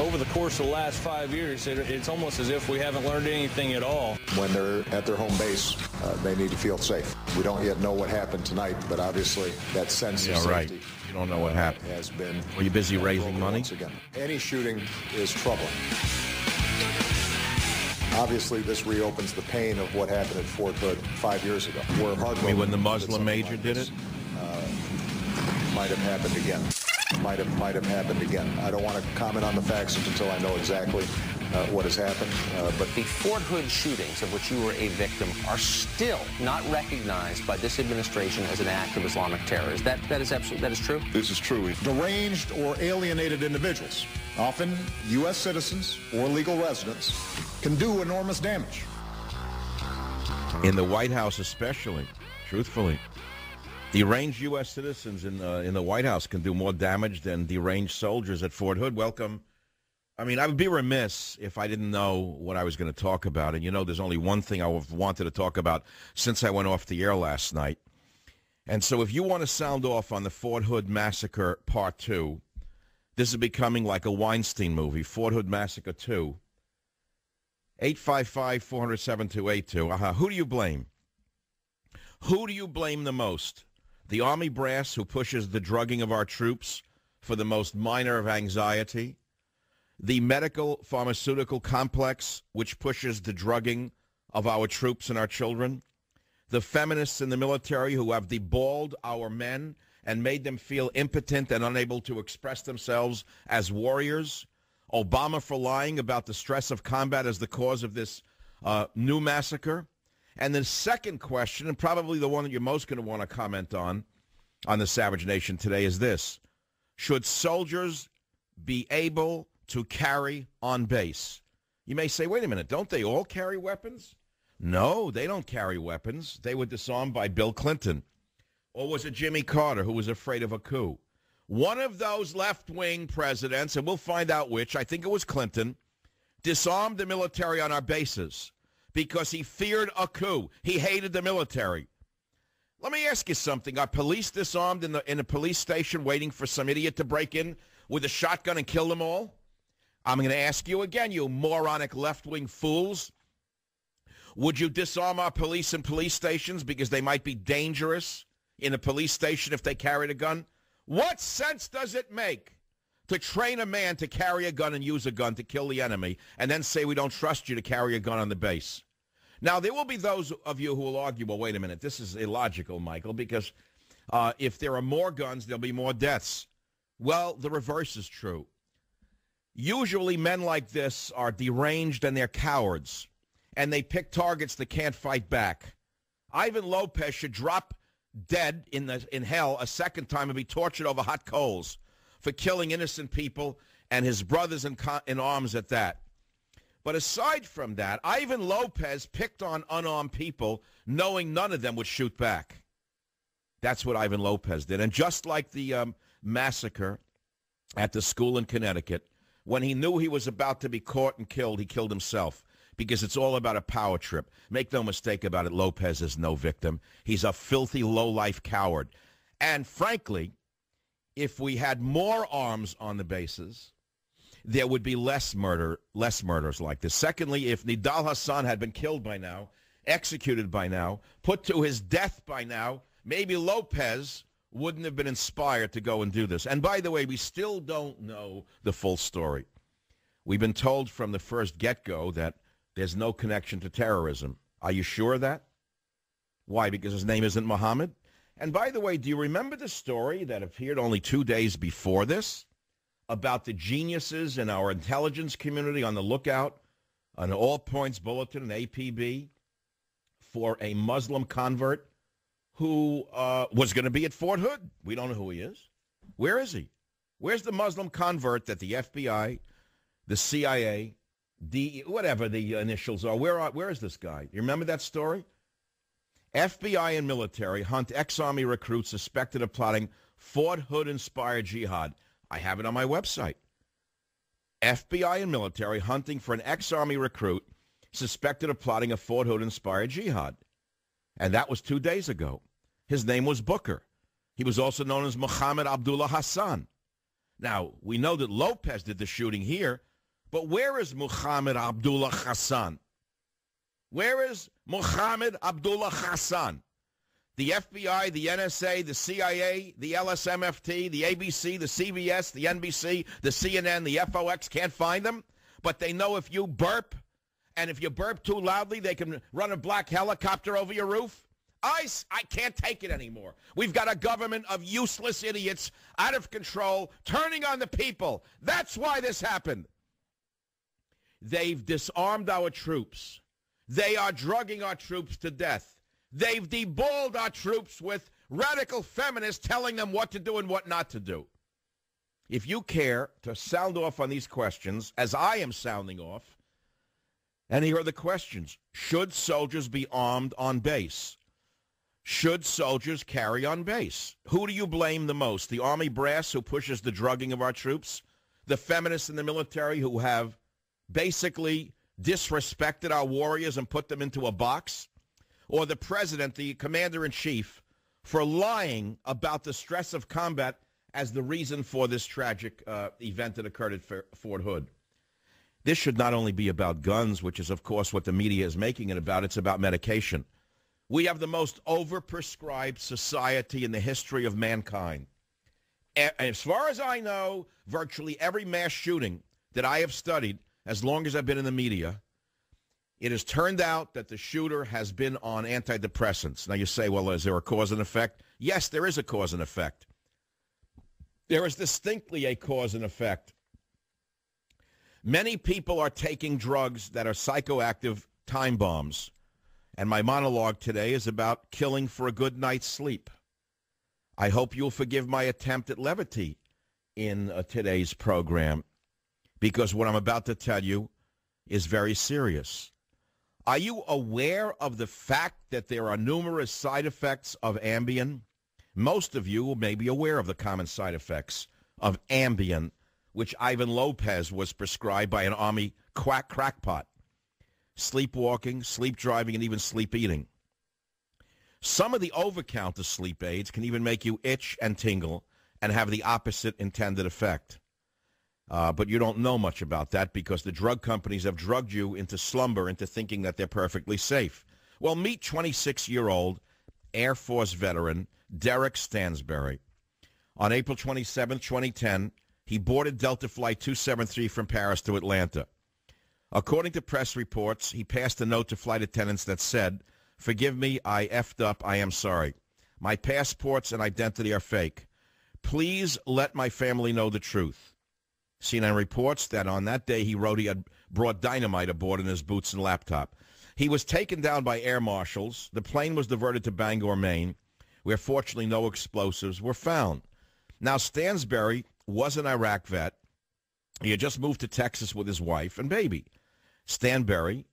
Over the course of the last 5 years, it's almost as if we haven't learned anything at all. When they're at their home base, they need to feel safe. We don't yet know what happened tonight, but obviously that sense of safety. Right. You don't know what happened. Has been. Were you busy raising money? Once again, any shooting is troubling. Obviously, this reopens the pain of what happened at Fort Hood 5 years ago. We're I mean, when the Muslim major did it? Might have happened again. Might have happened again. I don't want to comment on the facts until I know exactly what has happened. But the Fort Hood shootings, of which you were a victim, are still not recognized by this administration as an act of Islamic terror. That is true? This is true. Deranged or alienated individuals, often U.S. citizens or legal residents, can do enormous damage. In the White House especially, truthfully. Deranged U.S. citizens in the White House can do more damage than deranged soldiers at Fort Hood. Welcome. I mean, I would be remiss if I didn't know what I was going to talk about. And, you know, there's only one thing I wanted to talk about since I went off the air last night. And so if you want to sound off on the Fort Hood Massacre Part 2, this is becoming like a Weinstein movie, Fort Hood Massacre 2. 855-400-7282. Who do you blame? Who do you blame the most? The Army brass who pushes the drugging of our troops for the most minor of anxiety? The medical pharmaceutical complex which pushes the drugging of our troops and our children? The feminists in the military who have deballed our men and made them feel impotent and unable to express themselves as warriors? Obama for lying about the stress of combat as the cause of this new massacre? And the second question, and probably the one that you're most going to want to comment on the Savage Nation today, is this. Should soldiers be able to carry on base? You may say, wait a minute, don't they all carry weapons? No, they don't carry weapons. They were disarmed by Bill Clinton. Or was it Jimmy Carter who was afraid of a coup? One of those left-wing presidents, and we'll find out which, I think it was Clinton, disarmed the military on our bases because he feared a coup. He hated the military. Let me ask you something. Are police disarmed in a police station waiting for some idiot to break in with a shotgun and kill them all? I'm going to ask you again, you moronic left-wing fools. Would you disarm our police in police stations because they might be dangerous in a police station if they carried a gun? What sense does it make to train a man to carry a gun and use a gun to kill the enemy and then say we don't trust you to carry a gun on the base? Now, there will be those of you who will argue, well, wait a minute, this is illogical, Michael, because if there are more guns, there'll be more deaths. Well, the reverse is true. Usually men like this are deranged and they're cowards, and they pick targets that can't fight back. Ivan Lopez should drop dead in hell a second time and be tortured over hot coals for killing innocent people and his brothers in arms at that. But aside from that, Ivan Lopez picked on unarmed people knowing none of them would shoot back. That's what Ivan Lopez did. And just like the massacre at the school in Connecticut, when he knew he was about to be caught and killed, he killed himself. Because it's all about a power trip. Make no mistake about it, Lopez is no victim. He's a filthy, low-life coward. And frankly, if we had more arms on the bases, there would be less murders like this. Secondly, if Nidal Hassan had been killed by now, executed by now, put to his death by now, maybe Lopez wouldn't have been inspired to go and do this. And by the way, we still don't know the full story. We've been told from the first get-go that there's no connection to terrorism. Are you sure of that? Why? Because his name isn't Muhammad? And by the way, do you remember the story that appeared only 2 days before this about the geniuses in our intelligence community on the lookout, an All Points Bulletin, an APB, for a Muslim convert who was going to be at Fort Hood? We don't know who he is. Where is he? Where's the Muslim convert that the FBI, the CIA, whatever the initials are, where is this guy? You remember that story? FBI and military hunt ex-Army recruits suspected of plotting Fort Hood-inspired jihad. I have it on my website. FBI and military hunting for an ex-Army recruit suspected of plotting a Fort Hood-inspired jihad. And that was 2 days ago. His name was Booker. He was also known as Muhammad Abdullah Hassan. Now, we know that Lopez did the shooting here, But where is Muhammad Abdullah Hassan? Where is Muhammad Abdullah Hassan? The FBI, the NSA, the CIA, the LSMFT, the ABC, the CBS, the NBC, the CNN, the FOX can't find them, but they know if you burp, and if you burp too loudly, they can run a black helicopter over your roof. I can't take it anymore. We've got a government of useless idiots out of control, turning on the people. That's why this happened. They've disarmed our troops. They are drugging our troops to death. They've deballed our troops with radical feminists telling them what to do and what not to do. If you care to sound off on these questions, as I am sounding off, and here are the questions. Should soldiers be armed on base? Should soldiers carry on base? Who do you blame the most? The Army brass who pushes the drugging of our troops? The feminists in the military who have basically disrespected our warriors and put them into a box? Or the president, the commander-in-chief, for lying about the stress of combat as the reason for this tragic event that occurred at Fort Hood? This should not only be about guns, which is, of course, what the media is making it about. It's about medication. We have the most overprescribed society in the history of mankind. As far as I know, virtually every mass shooting that I have studied, as long as I've been in the media, it has turned out that the shooter has been on antidepressants. Now you say, well, is there a cause and effect? Yes, there is a cause and effect. There is distinctly a cause and effect. Many people are taking drugs that are psychoactive time bombs. And my monologue today is about killing for a good night's sleep. I hope you'll forgive my attempt at levity in today's program, because what I'm about to tell you is very serious. Are you aware of the fact that there are numerous side effects of Ambien? Most of you may be aware of the common side effects of Ambien, which Ivan Lopez was prescribed by an Army crackpot. Sleepwalking, sleep driving, and even sleep eating. Some of the over-counter sleep aids can even make you itch and tingle and have the opposite intended effect. But you don't know much about that because the drug companies have drugged you into slumber, into thinking that they're perfectly safe. Well, meet 26-year-old Air Force veteran Derek Stansberry. On April 27, 2010, he boarded Delta Flight 273 from Paris to Atlanta. According to press reports, he passed a note to flight attendants that said, "Forgive me, I effed up, I am sorry. My passports and identity are fake. Please let my family know the truth." CNN reports that on that day he wrote he had brought dynamite aboard in his boots and laptop. He was taken down by air marshals. The plane was diverted to Bangor, Maine, where fortunately no explosives were found. Now, Stansberry was an Iraq vet. He had just moved to Texas with his wife and baby. Stansberry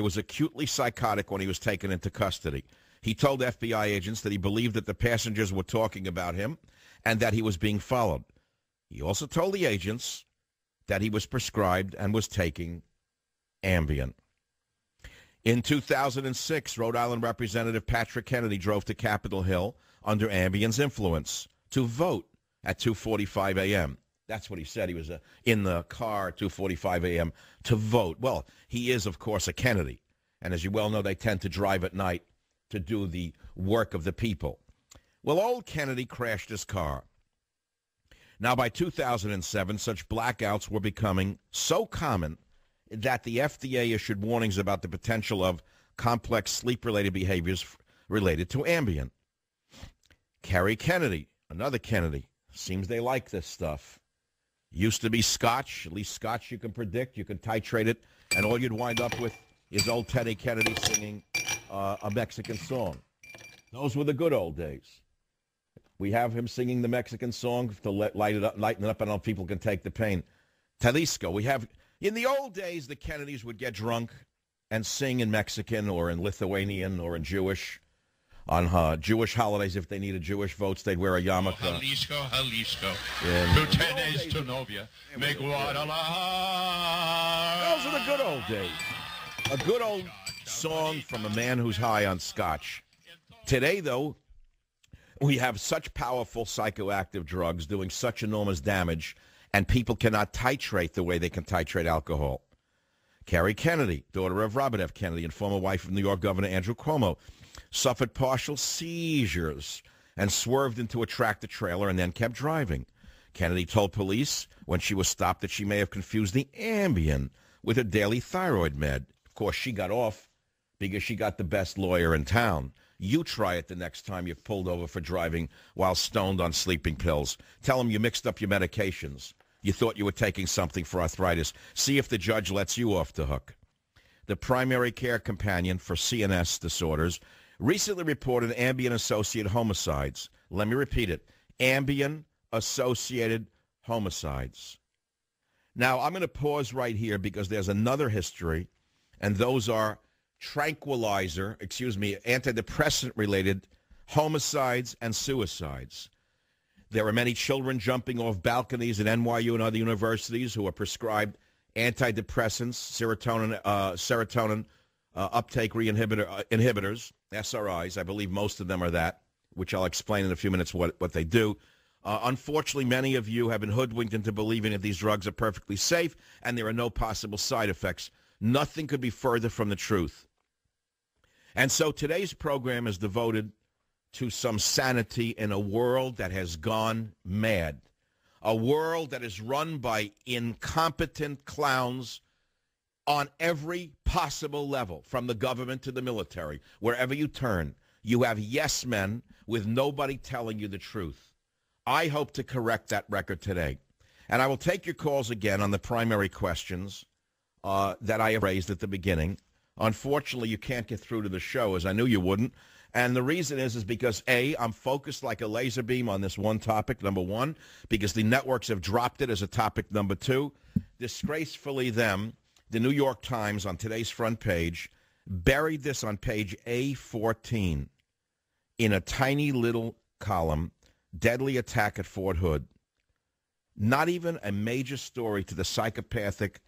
was acutely psychotic when he was taken into custody. He told FBI agents that he believed that the passengers were talking about him and that he was being followed. He also told the agents that he was prescribed and was taking Ambien. In 2006, Rhode Island Representative Patrick Kennedy drove to Capitol Hill under Ambien's influence to vote at 2:45 a.m. That's what he said. He was in the car at 2:45 a.m. to vote. Well, he is, of course, a Kennedy. And as you well know, they tend to drive at night to do the work of the people. Well, old Kennedy crashed his car. Now, by 2007, such blackouts were becoming so common that the FDA issued warnings about the potential of complex sleep-related behaviors related to Ambien. Kerry Kennedy, another Kennedy. Seems they like this stuff. Used to be Scotch. At least Scotch you can predict. You can titrate it. And all you'd wind up with is old Teddy Kennedy singing a Mexican song. Those were the good old days. We have him singing the Mexican song to lighten it up. I don't know if people can take the pain. Jalisco. We have, in the old days, the Kennedys would get drunk and sing in Mexican or in Lithuanian or in Jewish. On Jewish holidays, if they needed Jewish votes, they'd wear a yarmulke. Jalisco, Jalisco. Tu tienes tu novia, me Guadalajara. Those are the good old days. A good old song from a man who's high on Scotch. Today, though, we have such powerful psychoactive drugs doing such enormous damage, and people cannot titrate the way they can titrate alcohol. Kerry Kennedy, daughter of Robert F. Kennedy and former wife of New York Governor Andrew Cuomo, suffered partial seizures and swerved into a tractor-trailer and then kept driving. Kennedy told police when she was stopped that she may have confused the Ambien with a daily thyroid med. Of course, she got off because she got the best lawyer in town. You try it the next time you're pulled over for driving while stoned on sleeping pills. Tell them you mixed up your medications. You thought you were taking something for arthritis. See if the judge lets you off the hook. The primary care companion for CNS disorders recently reported Ambien-associated homicides. Let me repeat it. Ambien-associated homicides. Now, I'm going to pause right here because there's another history, and those are antidepressant-related homicides and suicides. There are many children jumping off balconies at NYU and other universities who are prescribed antidepressants, serotonin uptake inhibitors, SRIs. I believe most of them are that, which I'll explain in a few minutes what they do. Unfortunately, many of you have been hoodwinked into believing that these drugs are perfectly safe and there are no possible side effects. Nothing could be further from the truth. And so today's program is devoted to some sanity in a world that has gone mad, a world that is run by incompetent clowns on every possible level, from the government to the military. Wherever you turn, you have yes men with nobody telling you the truth. I hope to correct that record today. And I will take your calls again on the primary questions that I have raised at the beginning. Unfortunately, you can't get through to the show, as I knew you wouldn't. And the reason is because, A, I'm focused like a laser beam on this one topic, number one, because the networks have dropped it as a topic, number two. Disgracefully, the New York Times, on today's front page, buried this on page A14 in a tiny little column, deadly attack at Fort Hood. Not even a major story to the psychopathic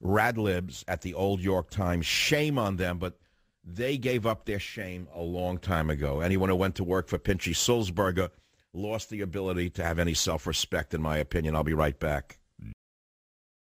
radlibs at the old York Times. Shame on them, but they gave up their shame a long time ago. Anyone who went to work for Pinchy Sulzberger lost the ability to have any self-respect, in my opinion. I'll be right back.